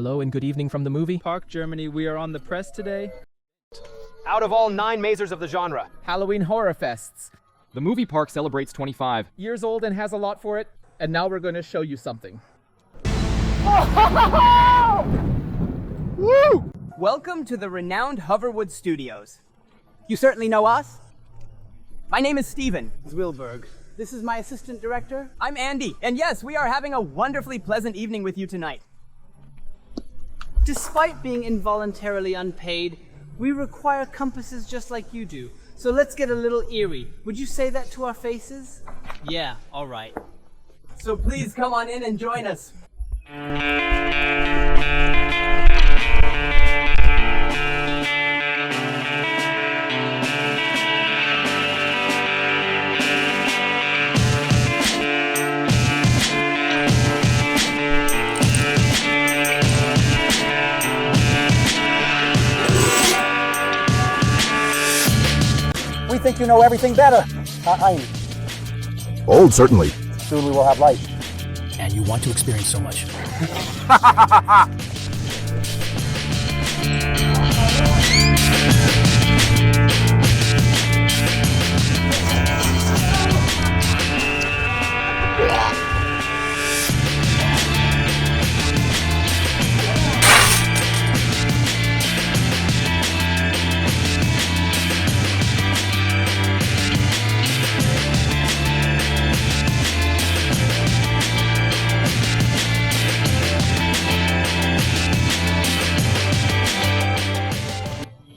Hello and good evening from the movie Park, Germany. We are on the press today. Out of all 9 mazers of the genre. Halloween Horror Fests. The movie park celebrates 25 Years old and has a lot for it. And now we're going to show you something. Woo! Welcome to the renowned Hoverwood Studios. You certainly know us. My name is Steven. Wilberg. This is my assistant director. I'm Andy. And yes, we are having a wonderfully pleasant evening with you tonight. Despite being involuntarily unpaid, we require compasses just like you do. So let's get a little eerie. Would you say that to our faces? Yeah, all right. So please come on in and join us. We think you know everything better. Oh, certainly. Soon we will have light. And you want to experience so much.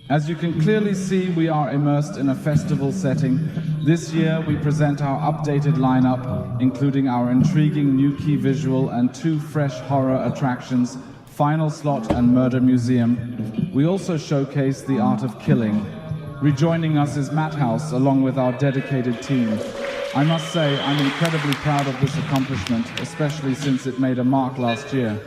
As you can clearly see, we are immersed in a festival setting. This year, we present our updated lineup, including our intriguing new key visual and 2 fresh horror attractions, Final Slot and Murder Museum. We also showcase the art of killing. Rejoining us is Madhouse, along with our dedicated team. I must say, I'm incredibly proud of this accomplishment, especially since it made a mark last year.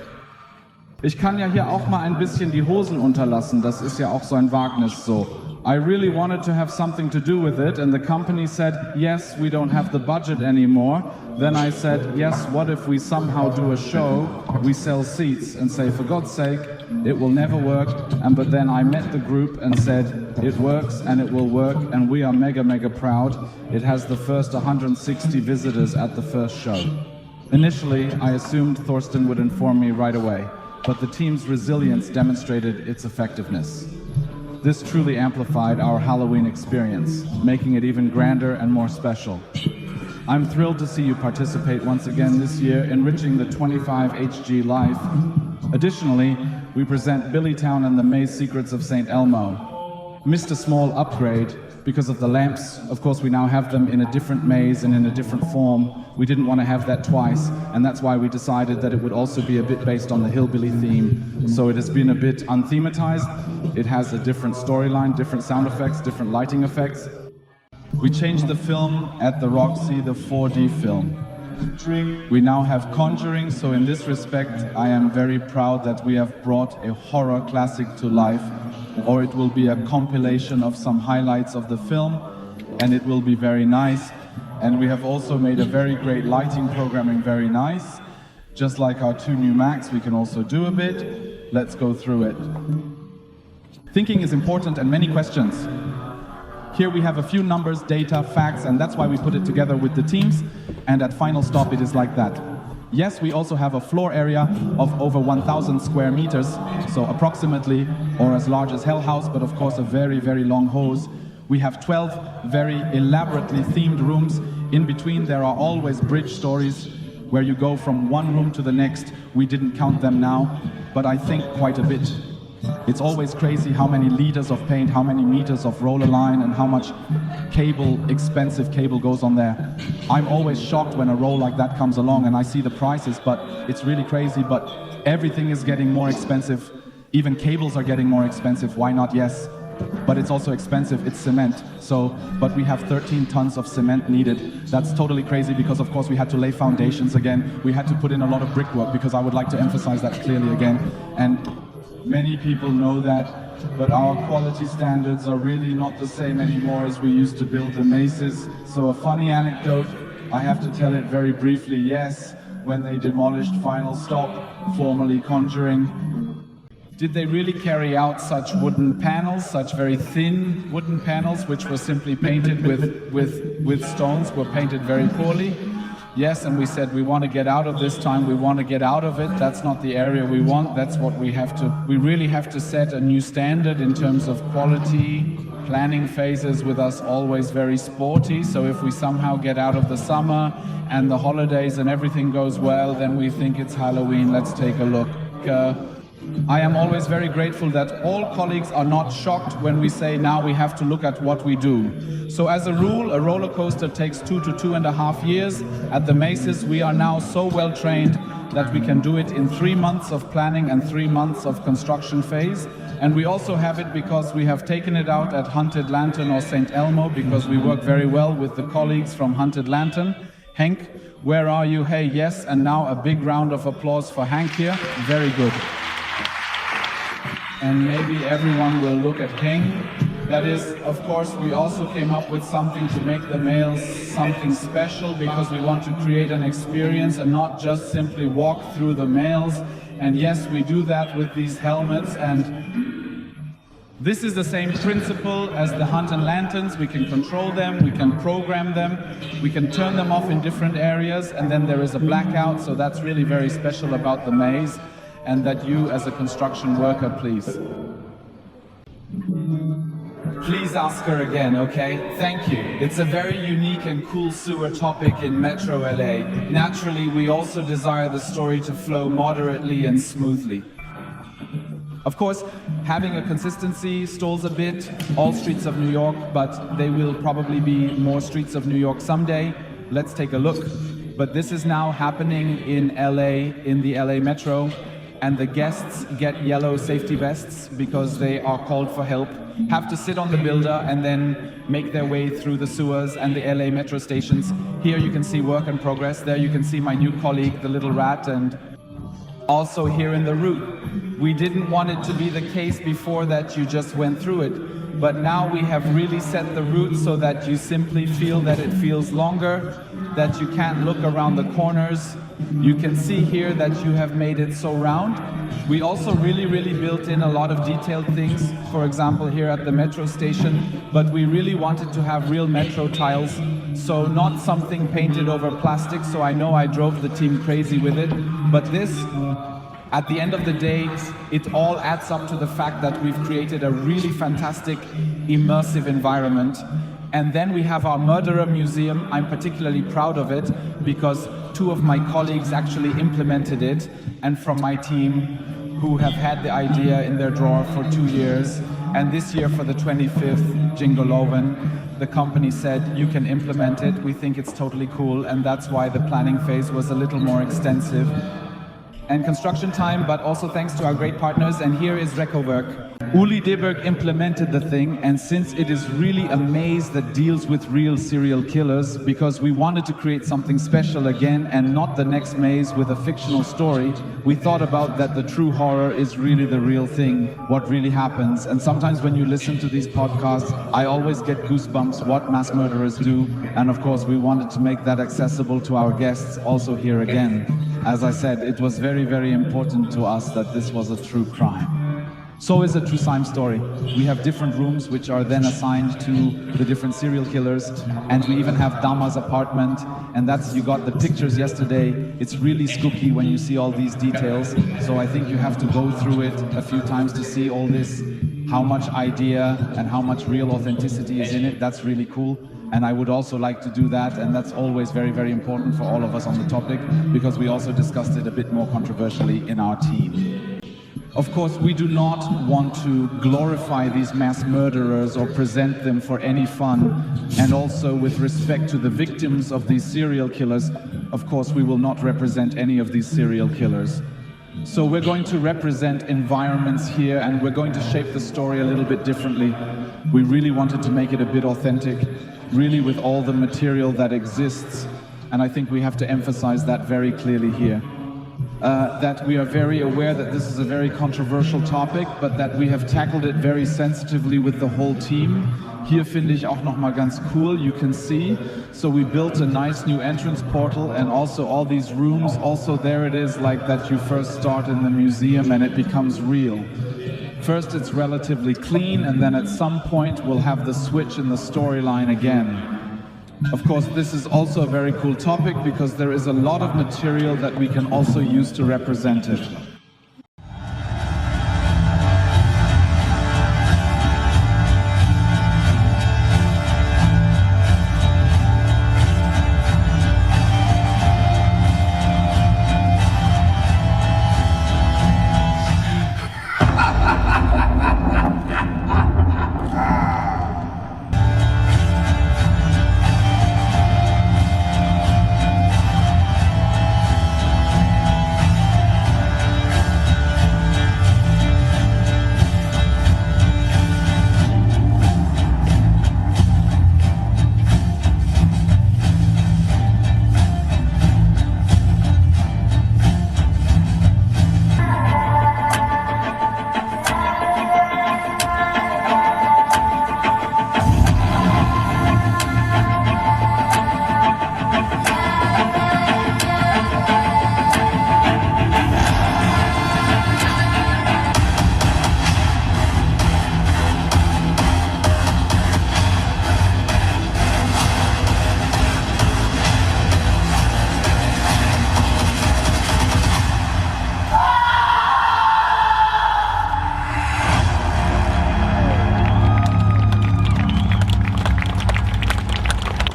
Ich kann ja hier auch mal ein bisschen die Hosen unterlassen, das ist ja auch so ein Wagnis so. I really wanted to have something to do with it, and the company said, yes, we don't have the budget anymore. Then I said, yes, what if we somehow do a show, we sell seats, and say, for God's sake, it will never work. But then I met the group and said, it works and it will work, and we are mega proud. It has the first 160 visitors at the first show. Initially, I assumed Thorsten would inform me right away, but the team's resilience demonstrated its effectiveness. This truly amplified our Halloween experience, making it even grander and more special. I'm thrilled to see you participate once again this year, enriching the 25 HG life. Additionally, we present Billytown and the Maze Secrets of St. Elmo. Missed a small upgrade because of the lamps. Of course, we now have them in a different maze and in a different form. We didn't want to have that twice, and that's why we decided that it would also be a bit based on the hillbilly theme. So it has been a bit unthematized. It has a different storyline, different sound effects, different lighting effects. We changed the film at the Roxy, the 4D film. We now have Conjuring, so in this respect, I am very proud that we have brought a horror classic to life, or it will be a compilation of some highlights of the film, and it will be very nice. And we have also made a very great lighting programming very nice. Just like our 2 new Macs, we can also do a bit. Let's go through it. Thinking is important and many questions. Here we have a few numbers, data, facts, and that's why we put it together with the teams. And at Final Stop, it is like that. Yes, we also have a floor area of over 1,000 square meters, so approximately, or as large as Hell House, but of course a very long hose. We have 12 very elaborately themed rooms. In between, there are always bridge stories where you go from one room to the next. We didn't count them now, but I think quite a bit. It's always crazy how many liters of paint, how many meters of roller line, and how much cable, expensive cable goes on there. I'm always shocked when a roll like that comes along and I see the prices, but it's really crazy. But everything is getting more expensive. Even cables are getting more expensive. Why not? Yes. But it's also expensive. It's cement. But we have 13 tons of cement needed. That's totally crazy because, of course, we had to lay foundations again. We had to put in a lot of brickwork because I would like to emphasize that clearly again. And many people know that, but our quality standards are really not the same anymore as we used to build the mazes. So a funny anecdote, I have to tell it very briefly. Yes, when they demolished Final Stop, formerly Conjuring, Did they really carry out such wooden panels, such very thin wooden panels, which were simply painted with stones, were painted very poorly? Yes, and we said we want to get out of this time, we want to get out of it. That's not the area we want, that's what we have to, we really have to set a new standard in terms of quality. Planning phases with us always very sporty, so if we somehow get out of the summer and the holidays and everything goes well, then we think it's Halloween, let's take a look. I am always very grateful that all colleagues are not shocked when we say now we have to look at what we do. So as a rule, a roller coaster takes 2 to 2.5 years. At the Maces, we are now so well trained that we can do it in 3 months of planning and 3 months of construction phase. And we also have it because we have taken it out at Hunted Lantern or St. Elmo, because we work very well with the colleagues from Hunted Lantern. Hank, where are you? Hey, yes. And now a big round of applause for Hank here. Very good. And maybe everyone will look at King. That is, of course, we also came up with something to make the males something special, because we want to create an experience and not just simply walk through the males. And yes, we do that with these helmets, and this is the same principle as the Hunted Lanterns. We can control them, we can program them, we can turn them off in different areas, and then there is a blackout, so that's really very special about the maze. And that you, as a construction worker, please ask her again, okay? Thank you. It's a very unique and cool sewer topic in Metro LA. Naturally, we also desire the story to flow moderately and smoothly. Of course, having a consistency stalls a bit all streets of New York, but they will probably be more streets of New York someday. Let's take a look. But this is now happening in LA, in the LA Metro. And the guests get yellow safety vests because they are called for help, have to sit on the builder and then make their way through the sewers and the LA metro stations. Here you can see work in progress. There you can see my new colleague, the little rat, and also here in the route. We didn't want it to be the case before that you just went through it, but now we have really set the route so that you simply feel that it feels longer, that you can't look around the corners. You can see here that you have made it so round. We also really built in a lot of detailed things, for example here at the metro station, but we really wanted to have real metro tiles, so not something painted over plastic, so I know I drove the team crazy with it, but this, at the end of the day, it all adds up to the fact that we've created a really fantastic, immersive environment. And then we have our Murderer Museum. I'm particularly proud of it because 2 of my colleagues actually implemented it, and from my team, who have had the idea in their drawer for 2 years. And this year for the 25th Jingolovin, the company said, you can implement it. We think it's totally cool, and that's why the planning phase was a little more extensive. And construction time, but also thanks to our great partners. And here is Recowerk. Uli Deberg implemented the thing, and since it is really a maze that deals with real serial killers, because we wanted to create something special again and not the next maze with a fictional story, we thought about that the true horror is really the real thing, what really happens. And sometimes when you listen to these podcasts, I always get goosebumps what mass murderers do, and of course we wanted to make that accessible to our guests also here again. As I said, it was very important to us that this was a true crime. So is a true crime story. We have different rooms which are then assigned to the different serial killers, and we even have Dahmer's apartment, and that's, you got the pictures yesterday. It's really spooky when you see all these details, so I think you have to go through it a few times to see all this, how much idea and how much real authenticity is in it. That's really cool. And I would also like to do that, and that's always very important for all of us on the topic, because we also discussed it a bit more controversially in our team. Of course, we do not want to glorify these mass murderers or present them for any fun. And also with respect to the victims of these serial killers, of course, we will not represent any of these serial killers. So we're going to represent environments here, and we're going to shape the story a little bit differently. We really wanted to make it a bit authentic, really with all the material that exists. And I think we have to emphasize that very clearly here. That we are very aware that this is a very controversial topic, but that we have tackled it very sensitively with the whole team. Hier finde ich auch noch mal ganz cool, you can see. So we built a nice new entrance portal, and also all these rooms, also there it is like that you first start in the museum and it becomes real. First it's relatively clean, and then at some point we'll have the switch in the storyline again. Of course, this is also a very cool topic because there is a lot of material that we can also use to represent it.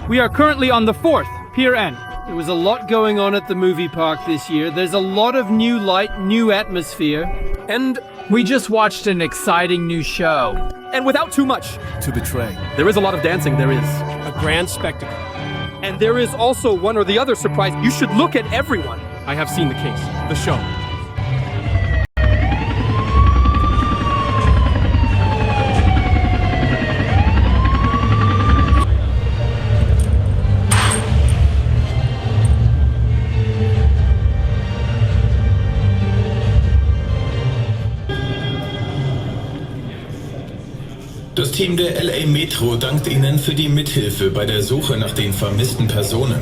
We are currently on the 4th, Pier N. There was a lot going on at the movie park this year. There's a lot of new light, new atmosphere. And we just watched an exciting new show. And without too much to betray. there is a lot of dancing, there is. A grand spectacle. And there is also one or the other surprise. You should look at everyone. I have seen the case, the show. Das Team der LA Metro dankt Ihnen für die Mithilfe bei der Suche nach den vermissten Personen.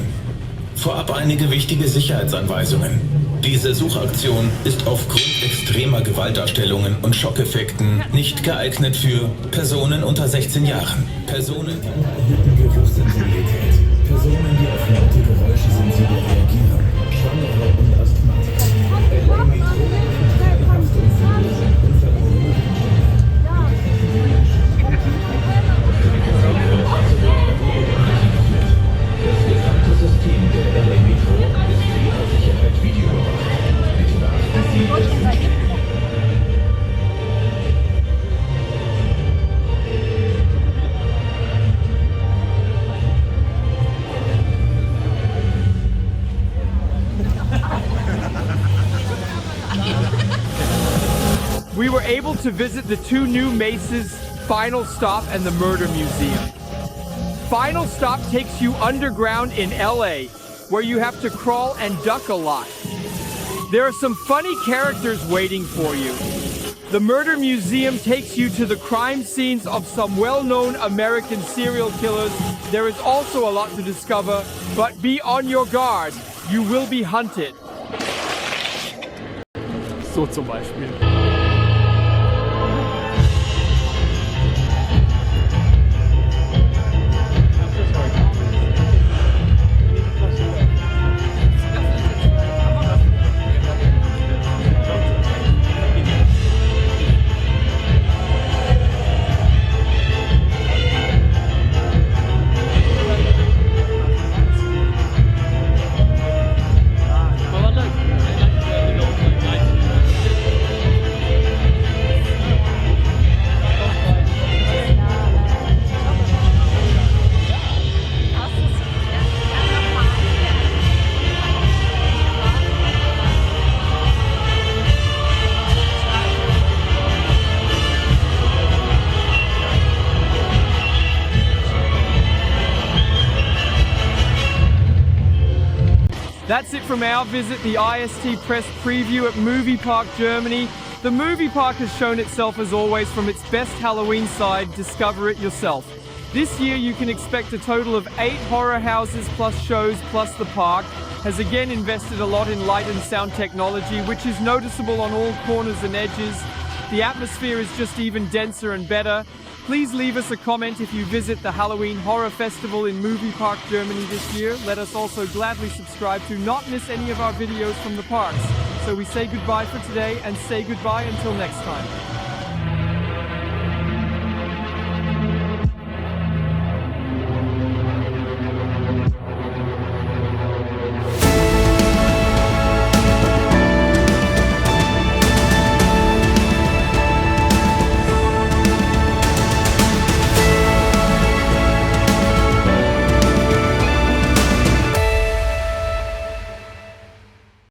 Vorab einige wichtige Sicherheitsanweisungen. Diese Suchaktion ist aufgrund extremer Gewaltdarstellungen und Schockeffekten nicht geeignet für Personen unter 16 Jahren. Personen mit erhöhten Geruchssensibilität. Personen, die auf laute Geräusche sensibel reagieren. Schwangere und Asthmatiker. LA Metro nimmt keine Haftung für Drogen und verbotene Wünsche. Das gesamte System der LA Metro ist für Ihre Sicherheit videoüberwacht. Bitte beachten Sie, dass Sie We were able to visit the two new Maces, Final Stop and the Murder Museum. Final Stop takes you underground in LA, where you have to crawl and duck a lot. There are some funny characters waiting for you. The Murder Museum takes you to the crime scenes of some well-known American serial killers. There is also a lot to discover, but be on your guard. You will be hunted. So zum Beispiel. That's it from our visit, the IST Press Preview at Movie Park Germany. The Movie Park has shown itself as always from its best Halloween side. Discover it yourself. This year you can expect a total of 8 horror houses plus shows plus the park has again invested a lot in light and sound technology, which is noticeable on all corners and edges. The atmosphere is just even denser and better. Please leave us a comment if you visit the Halloween Horror Festival in Movie Park Germany this year. Let us also gladly subscribe to not miss any of our videos from the parks. So we say goodbye for today and say goodbye until next time.